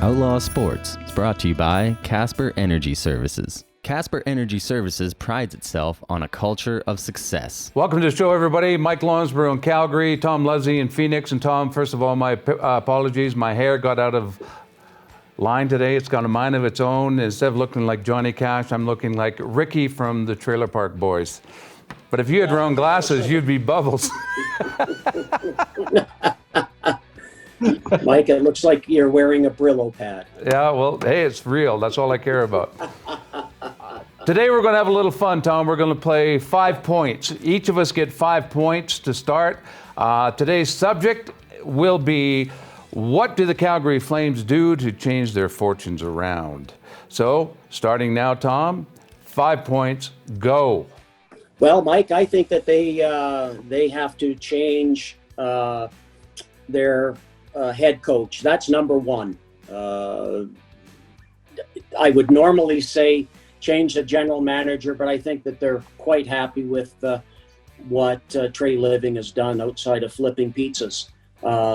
Outlaw Sports is brought to you by Casper Energy Services. Casper Energy Services prides itself on a culture of success. Welcome to the show, everybody. Mike Lonsborough in Calgary, Tom Luzzi in Phoenix. And Tom, first of all, my apologies. My hair got out of line today. It's got a mind of its own. Instead of looking like Johnny Cash, I'm looking like Ricky from the Trailer Park Boys. But if you had round glasses, you'd be Bubbles. Mike, it looks like you're wearing a Brillo pad. Yeah, well, hey, it's real. That's all I care about. Today we're going to have a little fun, Tom. We're going to play 5 points. Each of us get 5 points to start. Today's subject will be, what do the Calgary Flames do to change their fortunes around? So, starting now, Tom, 5 points, go. Well, Mike, I think that they have to change their head coach. That's number one. I would normally say change the general manager, but I think that they're quite happy with what Trey Living has done outside of flipping pizzas.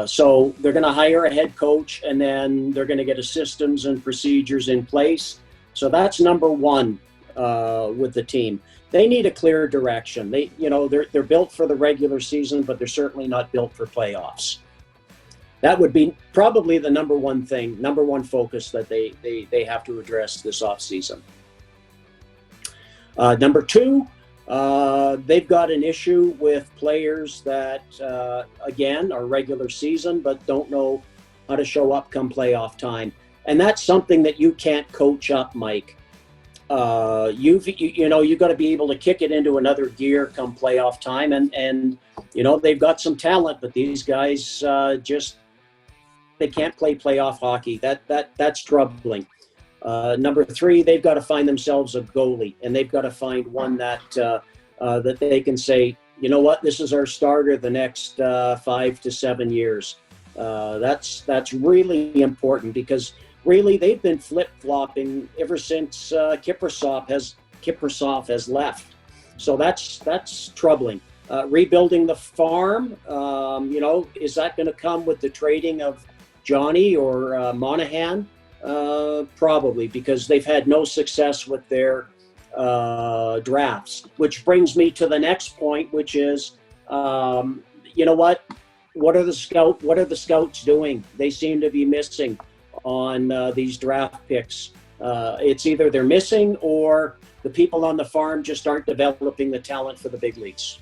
So they're going to hire a head coach, and then they're going to get systems and procedures in place. So that's number one with the team. They need a clear direction. They're built for the regular season, but they're certainly not built for playoffs. That would be probably the number one focus that they have to address this offseason. Number two, they've got an issue with players that, again, are regular season, but don't know how to show up come playoff time. And that's something that you can't coach up, Mike. You've got to be able to kick it into another gear come playoff time. And they've got some talent, but these guys they can't play playoff hockey. That's troubling. Number three, they've got to find themselves a goalie, and they've got to find one that they can say, you know what, this is our starter the next 5 to 7 years. That's really important, because really they've been flip-flopping ever since Kiprasov has left. So that's troubling. Rebuilding the farm, is that going to come with the trading of Johnny or Monahan? Probably, because they've had no success with their drafts. Which brings me to the next point, which is, what are the scouts doing? They seem to be missing on these draft picks. It's either they're missing, or the people on the farm just aren't developing the talent for the big leagues.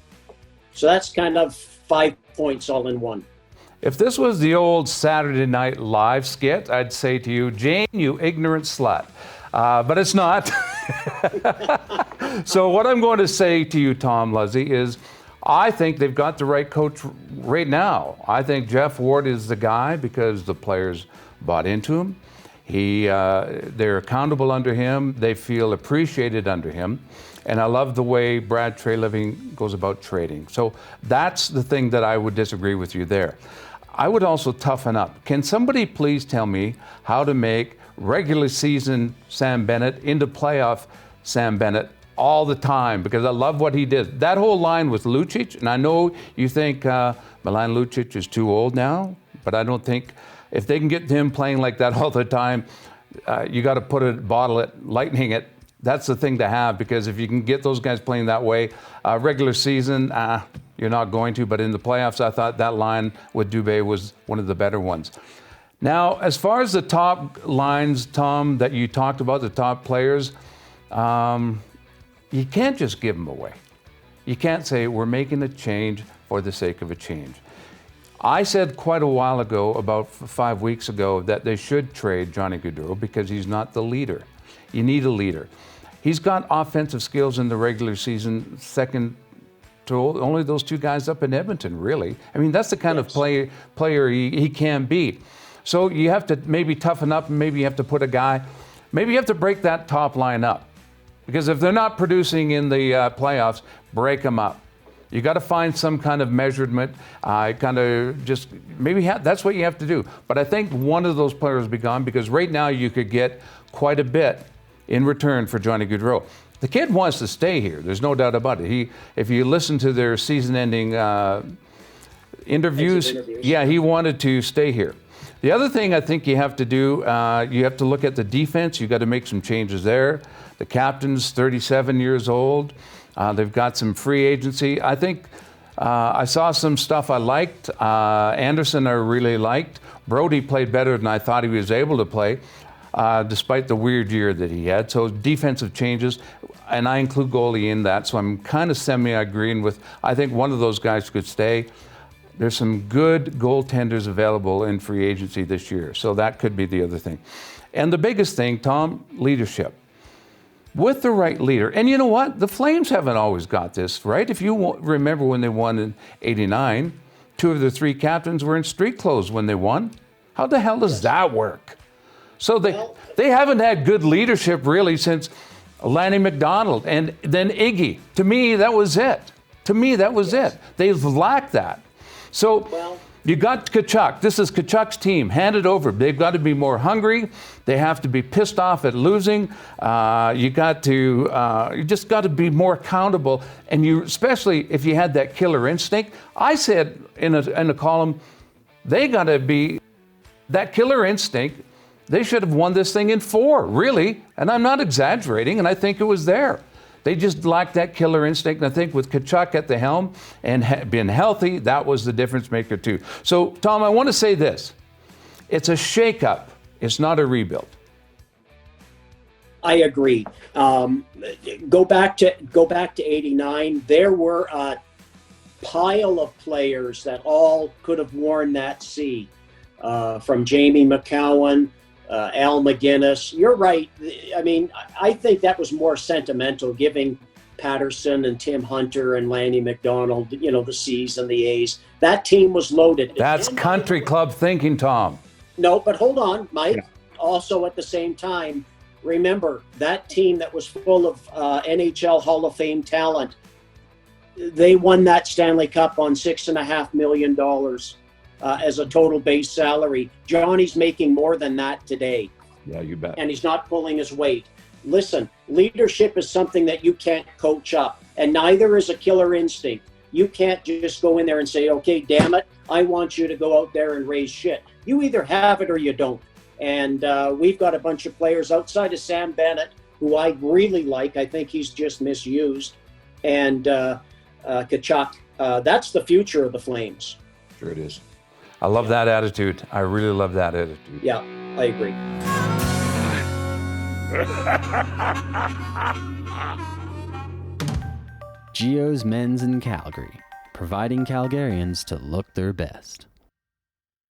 So that's kind of 5 points all in one. If this was the old Saturday Night Live skit, I'd say to you, Jane, you ignorant slut. But it's not. So what I'm going to say to you, Tom Luzzi, is I think they've got the right coach right now. I think Jeff Ward is the guy, because the players bought into him. They're accountable under him. They feel appreciated under him. And I love the way Trey Living goes about trading. So that's the thing that I would disagree with you there. I would also toughen up. Can somebody please tell me how to make regular season Sam Bennett into playoff Sam Bennett all the time? Because I love what he did. That whole line with Lucic, and I know you think Milan Lucic is too old now, but I don't think, if they can get him playing like that all the time, you got to bottle it, lightning it. That's the thing to have, because if you can get those guys playing that way, regular season, you're not going to. But in the playoffs, I thought that line with Dubé was one of the better ones. Now, as far as the top lines, Tom, that you talked about, the top players, you can't just give them away. You can't say, we're making a change for the sake of a change. I said quite a while ago, about 5 weeks ago, that they should trade Johnny Gaudreau because he's not the leader. You need a leader. He's got offensive skills in the regular season, second to only those two guys up in Edmonton, really. I mean, that's the kind of player he can be. So you have to maybe toughen up, and maybe you have to put a guy, maybe you have to break that top line up. Because if they're not producing in the playoffs, break them up. You got to find some kind of measurement, kind of just maybe that's what you have to do. But I think one of those players will be gone, because right now you could get quite a bit in return for Johnny Gaudreau. The kid wants to stay here. There's no doubt about it. If you listen to their season-ending interviews, yeah, he wanted to stay here. The other thing I think you have to do, you have to look at the defense. You got to make some changes there. The captain's 37 years old. They've got some free agency. I think I saw some stuff I liked. Anderson I really liked. Brody played better than I thought he was able to play, despite the weird year that he had. So defensive changes, and I include goalie in that. So I'm kind of semi-agreeing with, I think one of those guys could stay. There's some good goaltenders available in free agency this year. So that could be the other thing. And the biggest thing, Tom, leadership. With the right leader, and you know what? The Flames haven't always got this, right? If you remember when they won in '89, 2 of the 3 captains were in street clothes when they won. How the hell does that work? So they haven't had good leadership really since Lanny McDonald and then Iggy. To me, that was it. It. They've lacked that. So you got Tkachuk. This is Tkachuk's team. Hand it over. They've got to be more hungry. They have to be pissed off at losing. You just got to be more accountable. And you, especially if you had that killer instinct. I said in a column, they got to be that killer instinct. They should have won this thing in 4, really. And I'm not exaggerating. And I think it was there. They just lacked that killer instinct. And I think with Tkachuk at the helm and being healthy, that was the difference maker too. So, Tom, I want to say this. It's a shakeup. It's not a rebuild. I agree. Go back to '89. There were a pile of players that all could have worn that C, from Jamie McCowan, Al McGuinness. You're right. I mean, I think that was more sentimental, giving Patterson and Tim Hunter and Lanny McDonald, the C's and the A's. That team was loaded. That's country club thinking, Tom. No, but hold on, Mike. Yeah. Also, at the same time, remember that team that was full of NHL Hall of Fame talent. They won that Stanley Cup on $6.5 million. As a total base salary. Johnny's making more than that today. Yeah, you bet. And he's not pulling his weight. Listen, leadership is something that you can't coach up, and neither is a killer instinct. You can't just go in there and say, okay, damn it, I want you to go out there and raise shit. You either have it or you don't. And we've got a bunch of players outside of Sam Bennett, who I really like. I think he's just misused. And Tkachuk. That's the future of the Flames. Sure it is. I love that attitude. I really love that attitude. Yeah, I agree. Geo's Men's in Calgary, providing Calgarians to look their best.